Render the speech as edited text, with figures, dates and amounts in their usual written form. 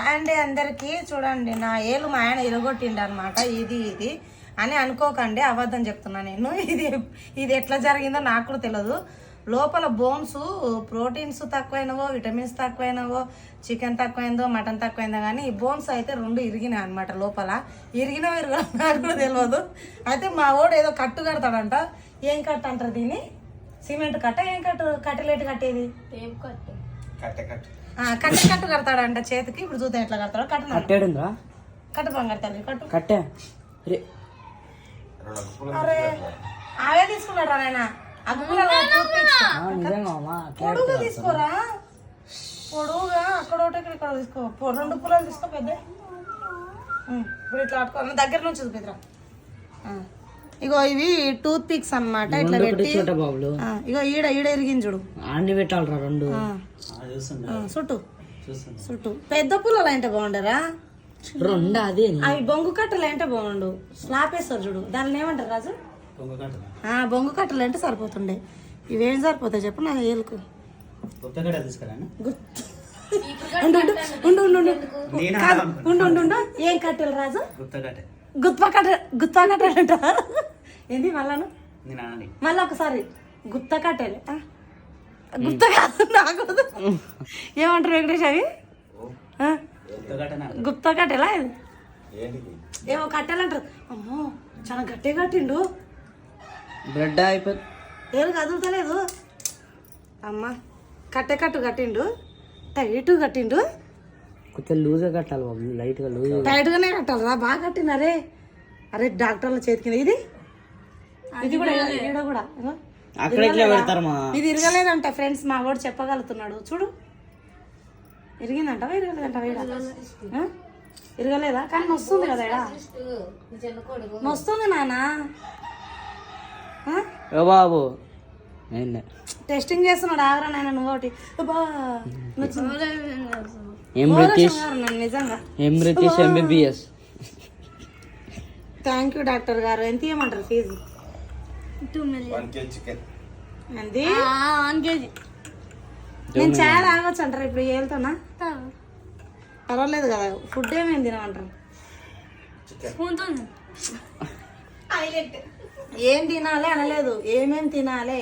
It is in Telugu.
అండి అందరికి చూడండి, నా ఏలు మా ఆయన ఇరగొట్టిండు అనమాట. ఇది అని అనుకోకండి, అబద్ధం చెప్తున్నా నేను. ఇది ఎట్లా జరిగిందో నాకు కూడా తెలియదు. లోపల బోన్స్ ప్రోటీన్స్ తక్కువైనవో, విటమిన్స్ తక్కువైనవో, చికెన్ తక్కువైందో, మటన్ తక్కువైందో, కానీ ఈ బోన్స్ అయితే 2 ఇరిగినాయి అనమాట. లోపల ఇరిగినవో నాకు కూడా తెలియదు. అయితే మా ఓడు ఏదో కట్టు కడతాడంట. ఏం కట్టు అంటారు దీన్ని? సిమెంట్ కట్ట? ఏం కట్టు? కట్టెలేటు కట్టేది కట్టు కడతాడంట చేతికి. ఇప్పుడు చూద్దాం ఎట్లా కడతాడు. కట్టు బంగారు తల్లి కట్టు. కట్టే అరే అవే తీసుకున్నాడు ఆయన. పొడుగా తీసుకోరా, పొడుగా అక్కడ ఒకటి ఇక్కడ తీసుకో. 2 పుల్లలు తీసుకో పెద్ద. ఇప్పుడు ఇట్లా ఆడుకో, దగ్గర నుంచి చూపిద్రా. ఇగో ఇవి టూత్ పిక్స్ అన్నమాట. ఇట్లా పెట్టి ఇగో ఈడ ఇరిగింది చూడు. అన్ని పెట్టాలరా 2 చుట్టూ. పెద్ద పుల్లలు అంటే బాగుండరా? 2 అదే. అవి బొంగు కట్టలు అంటే బాగుండు. స్లాబ్ వేస్తారు చూడు, దాన్ని ఏమంటారు రాజు? బొంగు కట్టలు అంటే సరిపోతుండే. ఇవేం సరిపోతాయి చెప్పు నా ఏలుకు. ఉండు ఏం కట్టెలు రాజు? గుత్తా కట్టెలు అంట. ఏంది మళ్ళాను? మళ్ళీ ఒకసారి గుత్త కట్టెలు. గుత్త కాదు నాకు. ఏమంటారు వెంకటేష్ అవి? గుత్త కట్టెలా? ఏమో కట్టెలు అంటారు. అమ్మో చాలా గట్టిగా కట్టిండు. బ్రెడ్ అయిపోయి ఏం కదులుతలేదు. అమ్మ కట్టు కట్టిండు. టైట్ కట్టిండు. కొంచెం లూజ్గా కట్టాలి బాబు, లైట్గా లూజ్. టైట్గానే కట్టాలి రా. బాగా కట్టింది. అరే డాక్టర్ల చేతికి ఇది కూడా ఇది ఇరగలేదంట ఫ్రెండ్స్. మా వాడు చెప్పగలుగుతున్నాడు చూడు. ఇరిగిందంట ఇరగలేదా? కానీ నొస్తుంది కదా ఇడా, నొస్తుంది నాన్న. బాబు టెస్టింగ్ చేస్తున్నాడు. ఆగరా నాయన నువ్వు ఒకటి. నిజంగా థ్యాంక్ యూ డాక్టర్ గారు. ఎంత ఇవ్వమంటారు ఫీజు? 2 million. నేను చాలా ఆగొచ్చు అంటారు. ఇప్పుడు వెళ్తున్నా పర్వాలేదు కదా. ఫుడ్ ఏమేమి తినమంటారు? ఏం తినాలి అనలేదు, ఏమేమి తినాలి.